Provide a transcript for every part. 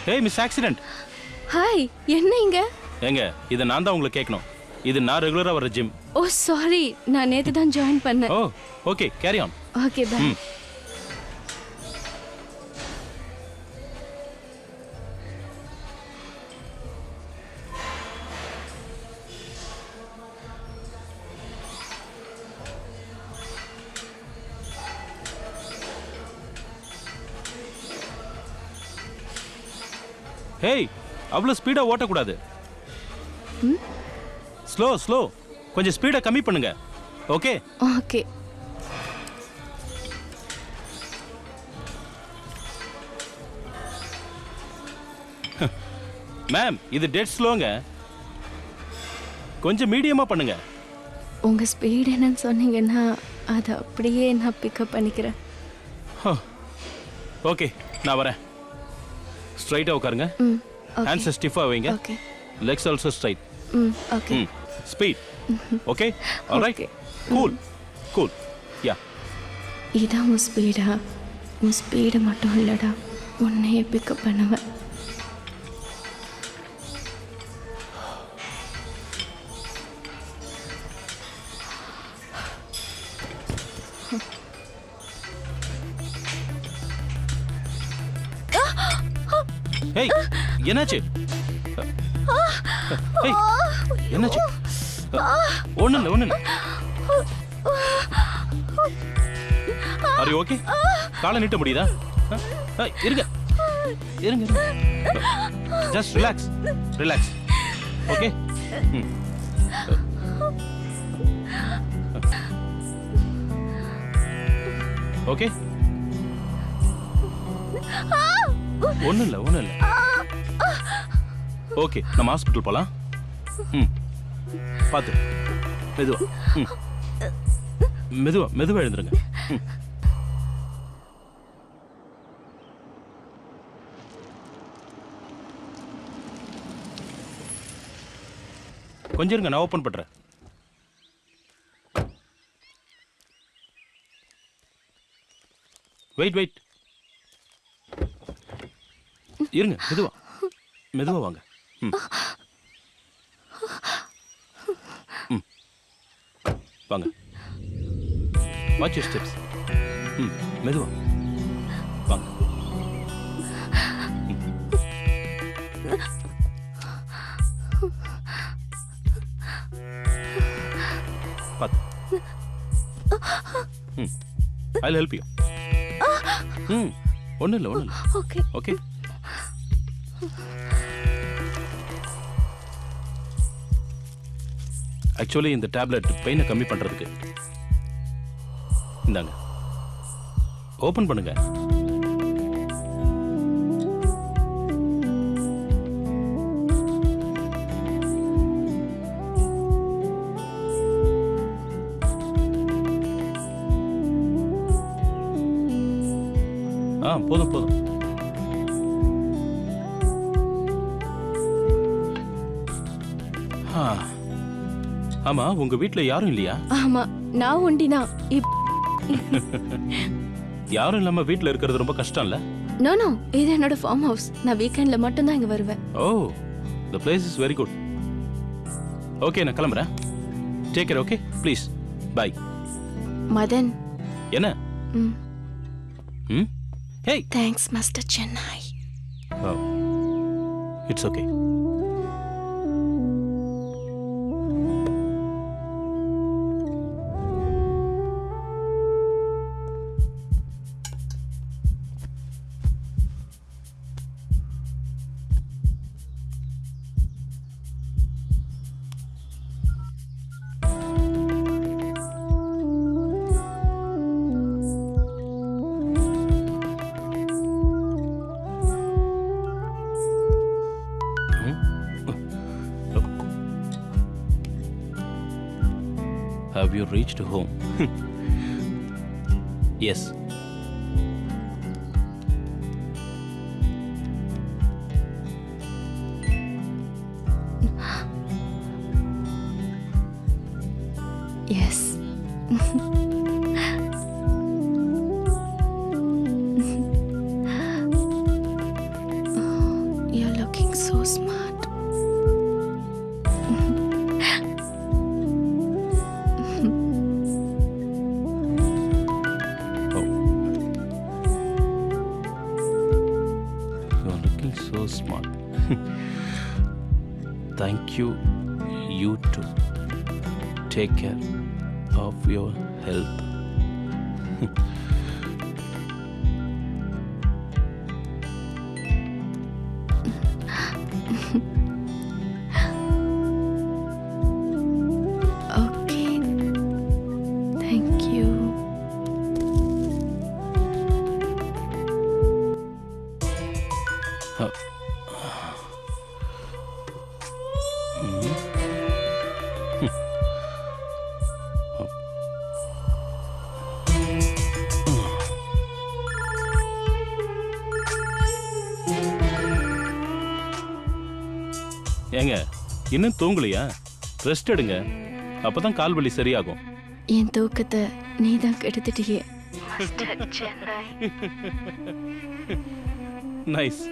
Hey, Miss Accident. Hi, என்ன இங்க? ஏங்க, இதை நான் தான் உங்களுக்கு கேட்கணும். இது நான் ரெகுலரா வர ஜிம். ஓ சாரி, நான் நேத்து தான் ஜாயின் பண்ணேன். Oh okay, carry on. Okay bye. Hey, அவ்வளோ ஸ்பீடா ஓட்டக்கூடாது. ஸ்லோ ஸ்லோ, கொஞ்சம் ஸ்பீடை கம்மி பண்ணுங்க. Okay okay. மேம், இது டெட் ஸ்லோங்க. கொஞ்சம் மீடியமா பண்ணுங்க. உங்க ஸ்பீட் என்னன்னு சொன்னீங்கன்னா அதை அப்படியே நான் பிக்கப் பண்ணிக்கிறேன். ஓகே, நான் வரேன். ஸ்ட்ரைட்டா உட்காருங்க. ஹேண்ட்ஸ் ஸ்டிஃபா வைங்க. Okay. Legs also straight. Okay. Speed. Okay, alright. Cool cool. Yeah. இதான் உன் ஸ்பீடா? உன் ஸ்பீடு மட்டும் இல்லடா, உன்னையே பிக்கப் பண்ணுவேன். ஏய், என்னாச்சு? ஏய், என்னாச்சு? ஒண்ணும் இல்ல. Are you okay? காலை நீட்ட முடியுதா? இருங்க. Just relax. ஓகே. ஓகே. ஒண்ணும் இல்ல. ஓகே, நம்ம ஹாஸ்பிட்டல் போலாம். பார்த்து மெதுவா எழுந்துருங்க. கொஞ்சம் இருங்க, நான் ஓபன் பண்றேன். வெயிட். இருங்க, மெதுவா வாங்க. வாங்க. Watch your steps. மெதுவா வாங்க. பாத்து. I'll help you. ஒண்ணும் இல்ல. ஓகே. ஆக்சுவலி இந்த டேப்லெட் பெயினை கம்மி பண்றதுக்கு. இந்தாங்க, ஓபன் பண்ணுங்க. போதும். ஆமா, உங்க வீட்ல யாரும் இல்லையா? ஆமா, நான் ஒண்டினா. யாரும் இல்லாம வீட்ல இருக்கிறது ரொம்ப கஷ்டம் இல்ல? நோ, இது என்னோட ஃபார்ம் ஹவுஸ். நான் வீக்கெண்ட்ல மட்டும் தான் இங்க வருவேன். Oh, the place is very good. Okay, நான் கிளம்புறேன். Take care. Okay, please. Bye. Madan. என்ன? Hey. Thanks, Mr. Chennai. Oh, it's okay. Have you reached home? Yes. Yes. You're looking so smart. You are looking so smart. Thank you. You too. Take care of your health. Okay. Thank you. Uh, ஏங்க இன்னும் தூங்கலையா? Rest எடுங்க, அப்பதான் கால் வலி சரியாகும். என் தூக்கத்தை நீ தான் கெடுத்துட்டியே. நைஸ்.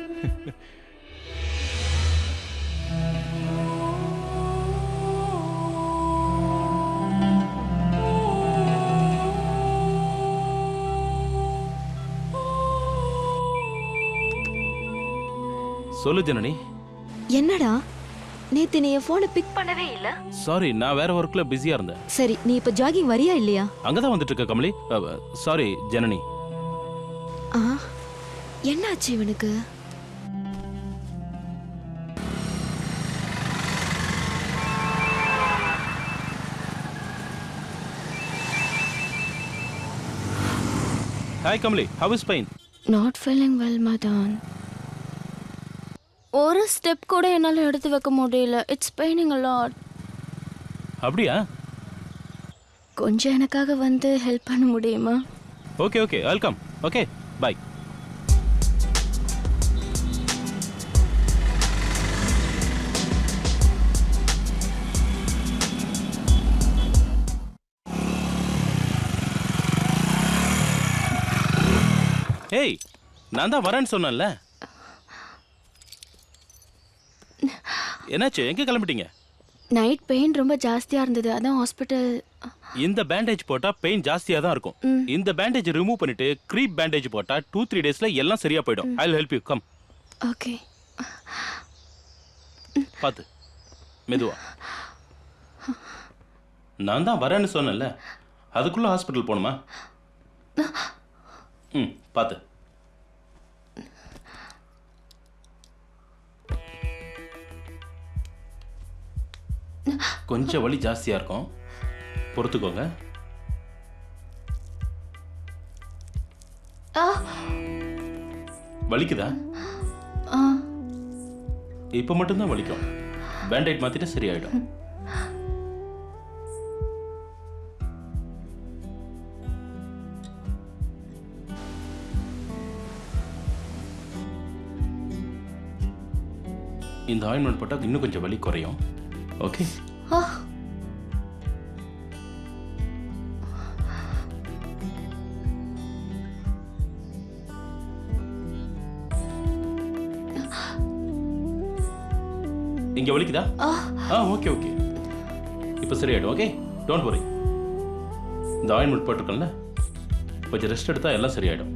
சொல்லு ஜனனி. என்னடா நேத்து நீ என் போனை பிக் பண்ணவே இல்ல? சாரி, நான் வேற ஒர்க்ல பிஸியா இருந்தேன். சரி, நீ இப்ப ஜாகிங் வரியா இல்லையா? அங்கதான் வந்துட்டு இருக்க கமலி. சாரி ஜனனி. ஆ, என்னாச்சு இவனுக்கு? Hi Kamali, how is pain? Not feeling well, Madan. ஒரு ஸ்டெப் கூட என்னால் எடுத்து வைக்க முடியல. It's paining a lot. அப்படியா? கொஞ்சம் எனக்காக வந்து ஹெல்ப் பண்ண முடியுமா? Okay okay, welcome. Okay, bye. ஏய், நான் தான் வரேன்னு சொன்னேன்ல. என்னாச்சு, எங்க கிளம்பிட்டீங்க? நைட் பெயின் ரொம்ப ஜாஸ்தியாக இருந்தது, அதான் ஹாஸ்பிட்டல். இந்த பேண்டேஜ் போட்டா பெயின் ஜாஸ்தியா தான் இருக்கும். இந்த பேண்டேஜ் ரிமூவ் பண்ணிட்டு க்ரீப் பேண்டேஜ் போட்டா 2-3 டேஸ்ல எல்லாம் சரியா போயிடும். I will help you, come. Okay. பாத்து, மெதுவா. நான் தான் வரேன்னு சொன்னேன்ல, அதுக்குள்ள ஹாஸ்பிட்டல் போகணுமா? பாத்து. கொஞ்சம் வலி ஜாஸ்தியா இருக்கும், பொறுத்துக்கோங்க. வலிக்குதா? இப்ப மட்டும்தான் வலிக்கும். பேண்டேட் மாத்திட்டு சரியாயிடும். இந்த ஆயின்மெண்ட் போட்டா இன்னும் கொஞ்சம் வலி குறையும். ஓகே. இங்க வலிக்குதா? ஓகே ஓகே, இப்போ சரியாயிடும். Okay, don't worry. இந்த ஆயின்மெண்ட் போட்டுக்கல, கொஞ்சம் ரெஸ்ட் எடுத்தா எல்லாம் சரியாயிடும்.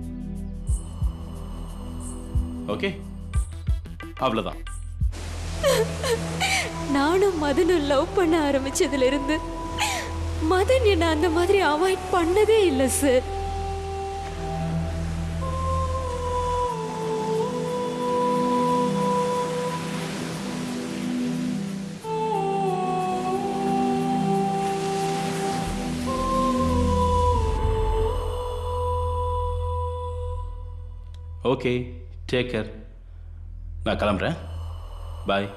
ஓகே, அவ்வளவுதான். நானும் மதனும் லவ் பண்ண ஆரம்பிச்சதுல இருந்து மதன் என்ன அந்த மாதிரி அவாய்ட் பண்ணதே இல்லை சார். Okay, take care. நான் கிளம்புறேன். பாய்.